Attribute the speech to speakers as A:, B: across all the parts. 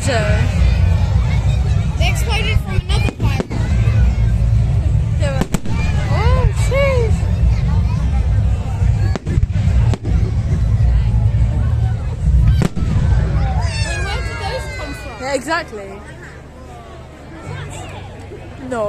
A: to.
B: They exploded from another fireball.
A: Oh, jeez.
B: Where did those come from?
A: Yeah, exactly. No.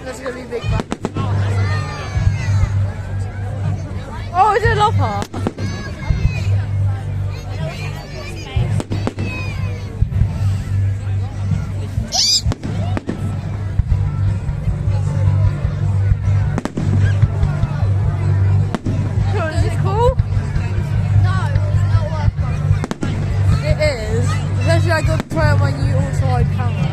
A: That's gonna be big bang. Oh, it's a lopper. Is it cool?
B: No, it's not working.
A: It is. Especially I got to try it on my new ultra wide camera.